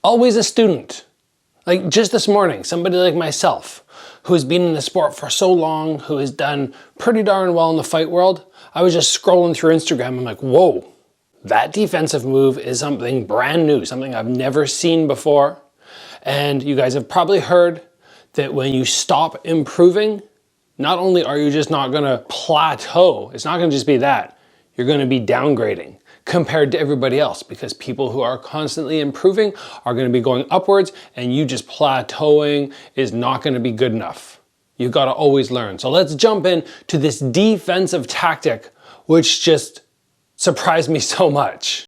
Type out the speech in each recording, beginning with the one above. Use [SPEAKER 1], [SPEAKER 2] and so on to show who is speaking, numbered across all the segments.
[SPEAKER 1] always a student. Like just this morning, somebody like myself, who has been in the sport for so long, who has done pretty darn well in the fight world, I was just scrolling through Instagram. I'm like, whoa, that defensive move is something brand new, something I've never seen before. And you guys have probably heard that when you stop improving, not only are you just not gonna plateau, it's not gonna just be that, you're gonna be downgrading compared to everybody else, because people who are constantly improving are gonna be going upwards, and you just plateauing is not gonna be good enough. You've gotta always learn. So let's jump in to this defensive tactic, which just surprised me so much.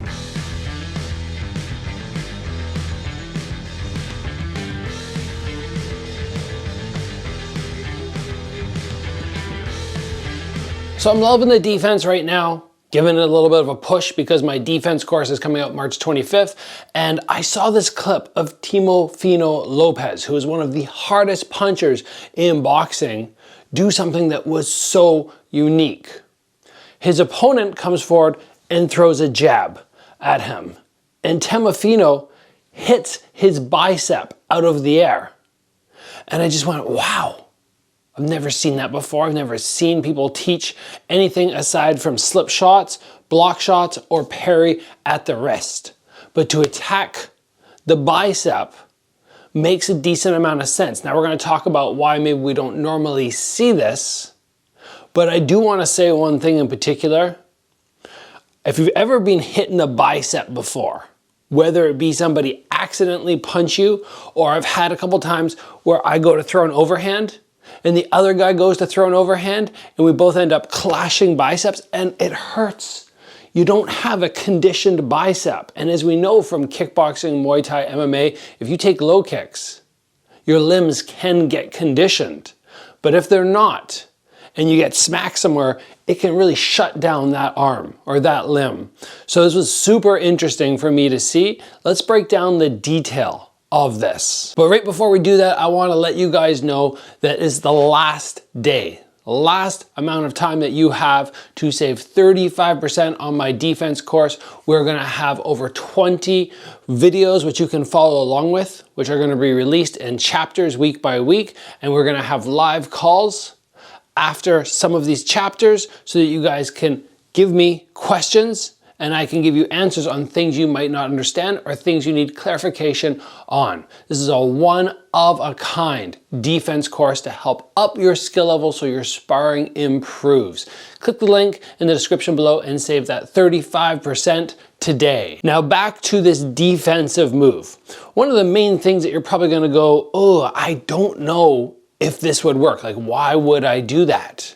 [SPEAKER 1] So I'm loving the defense right now, giving it a little bit of a push because my defense course is coming up March 25th. And I saw this clip of Teofimo Lopez, who is one of the hardest punchers in boxing, do something that was so unique. His opponent comes forward and throws a jab at him. And Teofimo hits his bicep out of the air. And I just went, wow. I've never seen that before. I've never seen people teach anything aside from slip shots, block shots, or parry at the wrist. But to attack the bicep makes a decent amount of sense. Now we're going to talk about why maybe we don't normally see this, but I do want to say one thing in particular. If you've ever been hit in the bicep before, whether it be somebody accidentally punch you, or I've had a couple times where I go to throw an overhand, and the other guy goes to throw an overhand, and we both end up clashing biceps, and it hurts. You don't have a conditioned bicep. And as we know from kickboxing, Muay Thai, MMA, if you take low kicks, your limbs can get conditioned. But if they're not, and you get smacked somewhere, it can really shut down that arm or that limb. So this was super interesting for me to see. Let's break down the detail of this. But right before we do that, I want to let you guys know that is the last day, last amount of time that you have to save 35% on my defense course. We're going to have over 20 videos which you can follow along with, which are going to be released in chapters week by week, and we're going to have live calls after some of these chapters so that you guys can give me questions and I can give you answers on things you might not understand or things you need clarification on. This is a one-of-a-kind defense course to help up your skill level so your sparring improves. Click the link in the description below and save that 35% today. Now back to this defensive move. One of the main things that you're probably gonna go, oh, I don't know if this would work. Like, why would I do that?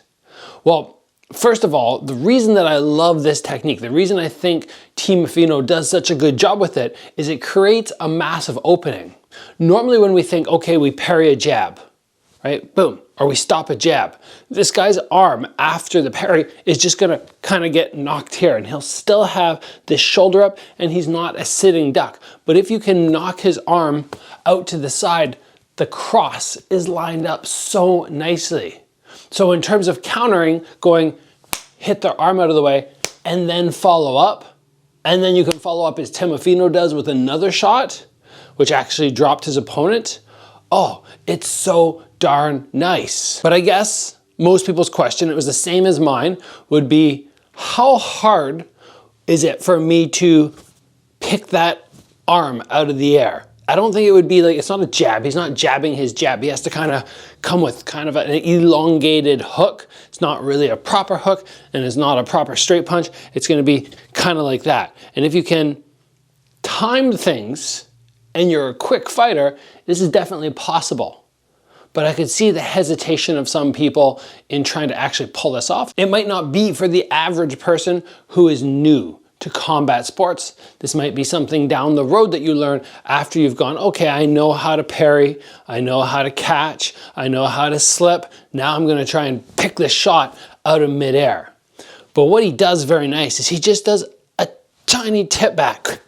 [SPEAKER 1] Well, first of all, the reason that I love this technique, the reason I think Teofimo does such a good job with it, is it creates a massive opening. Normally when we think, okay, we parry a jab, right? Boom, or we stop a jab. This guy's arm after the parry is just gonna kind of get knocked here, and he'll still have this shoulder up and he's not a sitting duck. But if you can knock his arm out to the side, the cross is lined up so nicely. So in terms of countering, going hit their arm out of the way and then follow up, and then you can follow up as Teofimo does with another shot, which actually dropped his opponent. Oh, it's so darn nice. But I guess most people's question, it was the same as mine, would be how hard is it for me to pick that arm out of the air? I don't think it would be like, it's not a jab. He's not jabbing his jab. He has to kind of come with kind of an elongated hook. It's not really a proper hook, and it's not a proper straight punch. It's going to be kind of like that. And if you can time things and you're a quick fighter, this is definitely possible. But I could see the hesitation of some people in trying to actually pull this off. It might not be for the average person who is new to combat sports. This might be something down the road that you learn after you've gone, okay, I know how to parry, I know how to catch, I know how to slip. Now I'm gonna try and pick this shot out of midair. But what he does very nice is he just does a tiny tip back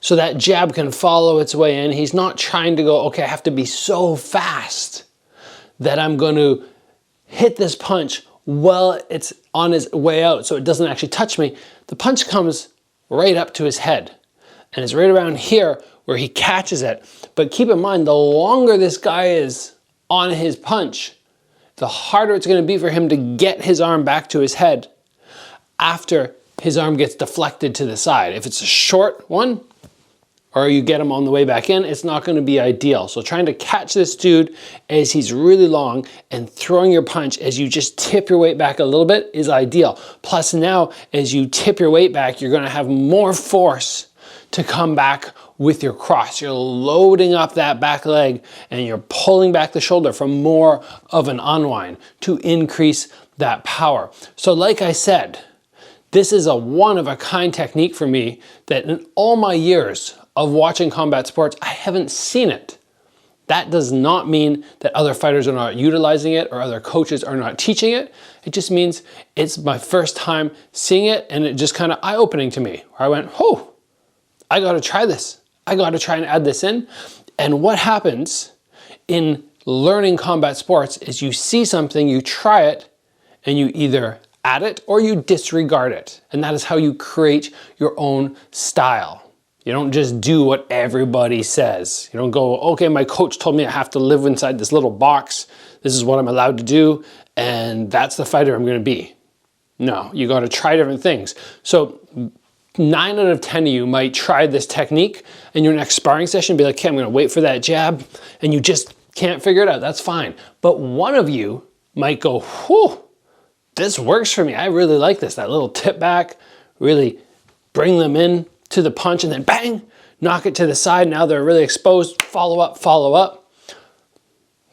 [SPEAKER 1] so that jab can follow its way in. He's not trying to go, okay, I have to be so fast that I'm going to hit this punch while it's on his way out so it doesn't actually touch me. The punch comes right up to his head, and it's right around here where he catches it. But keep in mind, the longer this guy is on his punch, the harder it's going to be for him to get his arm back to his head after his arm gets deflected to the side. If it's a short one, or you get him on the way back in, it's not going to be ideal. So trying to catch this dude as he's really long and throwing your punch as you just tip your weight back a little bit is ideal. Plus now, as you tip your weight back, you're going to have more force to come back with your cross. You're loading up that back leg and you're pulling back the shoulder for more of an unwind to increase that power. So like I said, this is a one-of-a-kind technique for me that in all my years of watching combat sports, I haven't seen it. That does not mean that other fighters are not utilizing it or other coaches are not teaching it. It just means it's my first time seeing it, and it just kind of eye-opening to me, where I went, oh, I gotta try this. I gotta try and add this in. And what happens in learning combat sports is you see something, you try it, and you either add it or you disregard it. And that is how you create your own style. You don't just do what everybody says. You don't go, okay, my coach told me I have to live inside this little box. This is what I'm allowed to do, and that's the fighter I'm gonna be. No, you gotta try different things. So 9 out of 10 of you might try this technique in your next sparring session, be like, okay, I'm gonna wait for that jab, and you just can't figure it out, that's fine. But one of you might go, whew, this works for me. I really like this, that little tip back, really bring them in to the punch and then bang, knock it to the side. Now they're really exposed, follow up, follow up.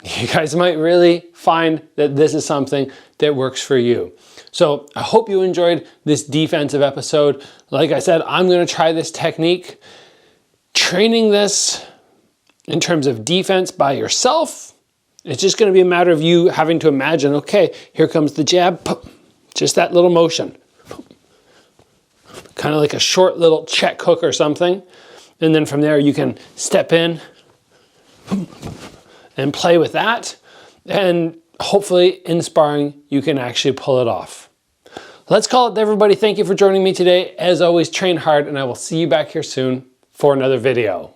[SPEAKER 1] You guys might really find that this is something that works for you. So I hope you enjoyed this defensive episode. Like I said, I'm gonna try this technique. Training this in terms of defense by yourself, it's just gonna be a matter of you having to imagine, okay, here comes the jab, just that little motion. Kind of like a short little check hook or something. And then from there you can step in and play with that. And hopefully in sparring, you can actually pull it off. Let's call it, everybody. Thank you for joining me today. As always, train hard, and I will see you back here soon for another video.